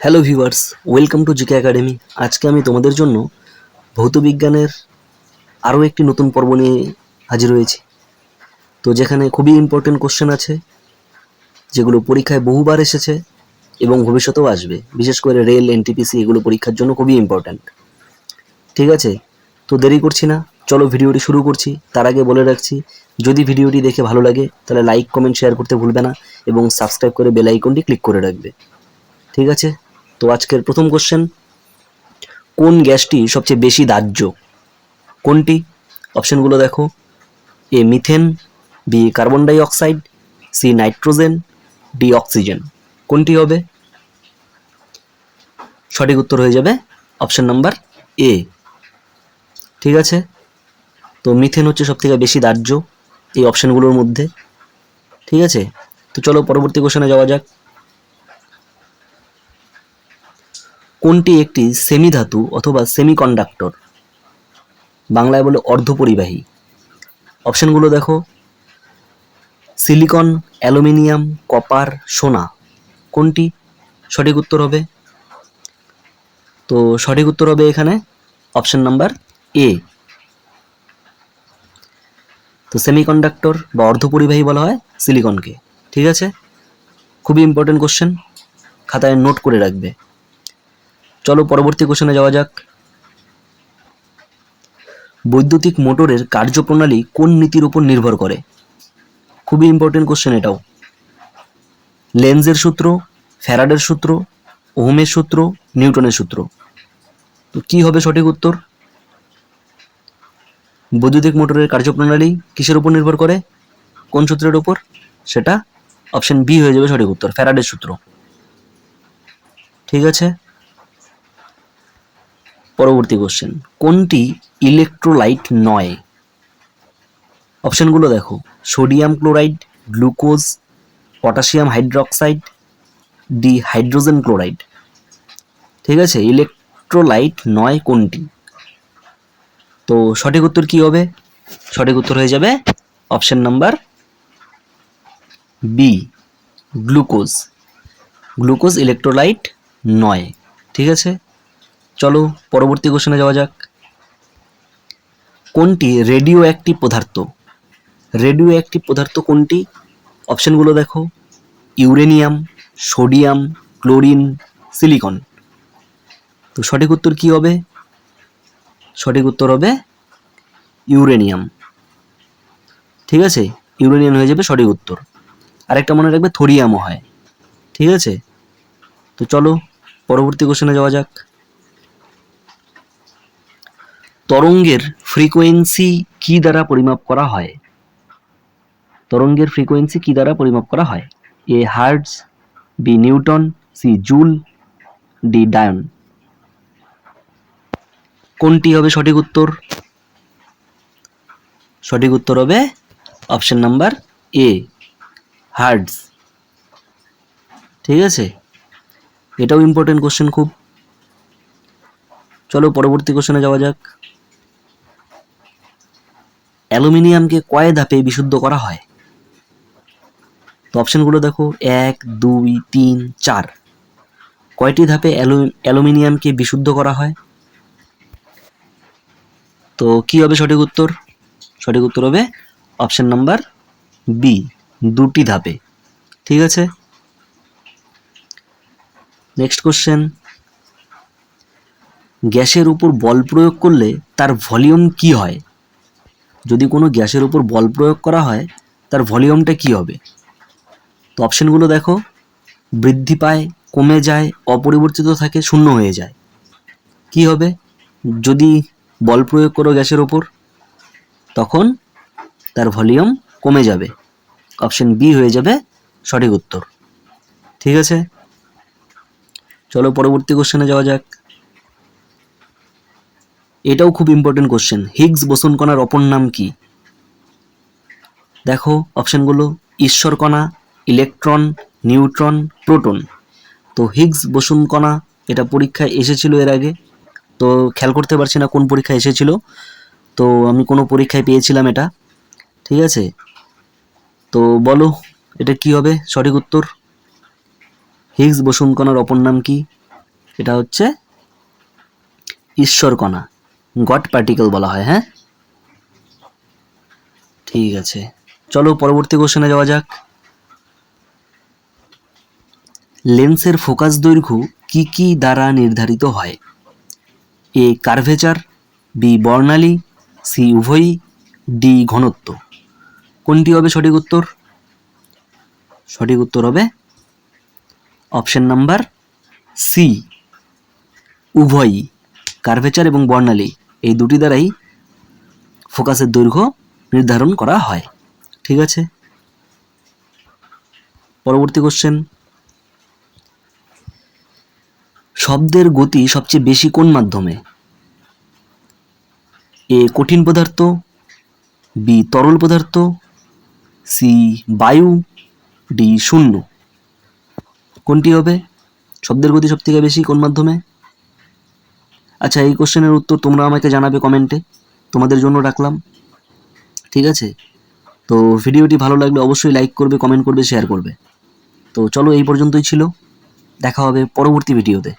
Hello viewers, welcome to GK academy. আজকে আমি তোমাদের জন্য ভৌতবিজ্ঞানের আরও একটি নতুন পর্ব নিয়ে হাজির হয়েছি। তো যেখানে খুবই ইম্পর্টেন্ট কোশ্চেন আছে, যেগুলো পরীক্ষায় বহুবার এসেছে এবং ভবিষ্যতেও আসবে। বিশেষ করে রেল, এনটিপিসি এগুলো পরীক্ষার জন্য খুবই ইম্পর্ট্যান্ট। ঠিক আছে, তো দেরি করছি না, চলো ভিডিওটি শুরু করছি। তার আগে বলে রাখছি, যদি ভিডিওটি দেখে ভালো লাগে তাহলে লাইক, কমেন্ট, শেয়ার করতে ভুলবে না এবং সাবস্ক্রাইব করে বেল আইকনটি ক্লিক করে রাখবে। ঠিক আছে, তো আজকের প্রথম কোশ্চেন, কোন গ্যাসটি সবচেয়ে বেশি দাহ্য? কোনটি? অপশনগুলো দেখো। A methane, B carbon dioxide, C nitrogen, D oxygen. কোনটি হবে? সঠিক উত্তর হয়ে যাবে অপশন নাম্বার এ। ঠিক আছে, তো মিথেন হচ্ছে সবথেকে বেশি দাহ্য এই অপশনগুলোর মধ্যে। ঠিক আছে, তো চলো পরবর্তী কোশ্চেনে যাওয়া যাক। কোনটি একটি সেমি ধাতু অথবা সেমিকন্ডাক্টর? বাংলায় বলে অর্ধপরিবাহী। অপশনগুলো দেখো। সিলিকন, অ্যালুমিনিয়াম, কপার, সোনা। কোনটি সঠিক উত্তর হবে? তো সঠিক উত্তর হবে এখানে অপশন নাম্বার এ। তো সেমিকন্ডাক্টর বা অর্ধপরিবাহী বলা হয় সিলিকনকে। ঠিক আছে, খুবই ইম্পর্টেন্ট কোশ্চেন, খাতায় নোট করে রাখবে। চলো পরবর্তী কোশ্চেনে যাওয়া যাক। বৈদ্যুতিক মোটরের কার্যপ্রণালী কোন নীতির উপর নির্ভর করে? খুবই ইম্পর্টেন্ট কোশ্চেন এটাও। লেন্জের সূত্র, ফ্যারাডের সূত্র, ওহমের সূত্র, নিউটনের সূত্র। তো কি হবে সঠিক উত্তর? বৈদ্যুতিক মোটরের কার্যপ্রণালী কিসের উপর নির্ভর করে? কোন সূত্রের উপর? সেটা অপশন বি হয়ে যাবে সঠিক উত্তর, ফ্যারাডের সূত্র। ঠিক আছে, পরবর্তী কোশ্চেন, কোনটি ইলেকট্রোলাইট নয়? অপশনগুলো দেখো। Sodium chloride, glucose, potassium hydroxide, D hydrogen chloride. ঠিক আছে, ইলেকট্রোলাইট নয় কোনটি? তো সঠিক উত্তর কি হবে? সঠিক উত্তর হয়ে যাবে option number B, glucose. Glucose electrolyte নয়। ঠিক আছে, চলো পরবর্তী কোশ্চেনে যাওয়া যাক। কোনটি রেডিও অ্যাক্টিভ পদার্থ? রেডিও অ্যাক্টিভ পদার্থ কোনটি? অপশনগুলো দেখো। Uranium, sodium, chlorine, silicon. তো সঠিক উত্তর কি হবে? সঠিক উত্তর হবে ইউরেনিয়াম। ঠিক আছে, ইউরেনিয়াম হয়ে যাবে সঠিক উত্তর। আরেকটা মনে রাখবে, থোরিয়ামও হয়। ঠিক আছে, তো চলো পরবর্তী কোশ্চেনে যাওয়া যাক। তরঙ্গের ফ্রিকোয়েন্সি কি দ্বারা পরিমাপ করা হয়? তরঙ্গের ফ্রিকোয়েন্সি কি দ্বারা পরিমাপ করা হয়? A hertz, B newton, C joule, D dyne. কোনটি হবে সঠিক উত্তর? সঠিক উত্তর হবে অপশন নাম্বার এ, হার্টজ। ঠিক আছে, এটাও ইম্পর্টেন্ট কোশ্চেন খুব। চলো পরবর্তী কোশ্চেনে যাওয়া যাক। অ্যালুমিনিয়ামকে কয় ধাপে বিশুদ্ধ করা হয়? তো অপশনগুলো দেখো। 1, 2, 3, 4। কয়টি ধাপে অ্যালুমিনিয়ামকে বিশুদ্ধ করা হয়? তো কি হবে সঠিক উত্তর? সঠিক উত্তর হবে অপশন নাম্বার বি, 2টি ধাপে। ঠিক আছে, নেক্সট কোশ্চেন, গ্যাসের উপর বল প্রয়োগ করলে তার ভলিউম কি হয়? যদি কোনো গ্যাসের উপর বল প্রয়োগ করা হয় তার ভলিউমটা কি হবে? তো অপশনগুলো দেখো। বৃদ্ধি পায়, কমে যায়, অপরিবর্তিত থাকে, শূন্য হয়ে যায়। কি হবে যদি বল প্রয়োগ করো গ্যাসের ওপর? তখন তার ভলিউম কমে যাবে। অপশন বি হয়ে যাবে সঠিক উত্তর। ঠিক আছে, চলো পরবর্তী কোশ্চেনে যাওয়া যাক। এটাও খুব ইম্পর্টেন্ট কোশ্চেন। হিগস বোসন কণার অপর নাম কি? দেখো অপশনগুলো। ঈশ্বর কণা, ইলেকট্রন, নিউট্রন, প্রোটন। তো হিগস বোসন কণা এটা পরীক্ষায় এসেছিল এর আগে, তো খেয়াল করতে পারছি না কোন পরীক্ষায় এসেছিল। তো আমি কোনো পরীক্ষায় পেয়েছিলাম এটা। ঠিক আছে, তো বলো এটা কি হবে সঠিক উত্তর? হিগস বোসন কণার অপর নাম কি? এটা হচ্ছে ঈশ্বর কণা, গড পার্টিকেল বলা হয়। হ্যাঁ, ঠিক আছে, চলো পরবর্তী কোশ্চেনে যাওয়া যাক। লেন্সের ফোকাস দৈর্ঘ্য কি কি দ্বারা নির্ধারিত হয়? এ কার্ভেচার, বি বর্ণালী, সি উভয়ই, ডি ঘনত্ব। কোনটি হবে সঠিক উত্তর? সঠিক উত্তর হবে অপশন নাম্বার সি, উভয়ই। কার্ভেচার এবং বর্ণালী এই দুটি দ্বারাই ফোকাসের দৈর্ঘ্য নির্ধারণ করা হয়। ঠিক আছে, পরবর্তী কোশ্চেন। শব্দের গতি সবচেয়ে বেশি কোন মাধ্যমে? এ কঠিন পদার্থ, বি তরল পদার্থ, সি বায়ু, ডি শূন্য। কোনটি হবে? শব্দের গতি সব থেকে বেশি কোন মাধ্যমে? আচ্ছা, এই কোশ্চেনের উত্তর তোমরা আমাকে জানাবে কমেন্টে, তোমাদের জন্য রাখলাম। ঠিক আছে, তো ভিডিওটি ভালো লাগলে অবশ্যই লাইক করবে, কমেন্ট করবে, শেয়ার করবে। তো চলো, এই পর্যন্তই ছিল, দেখা হবে পরবর্তী ভিডিওতে।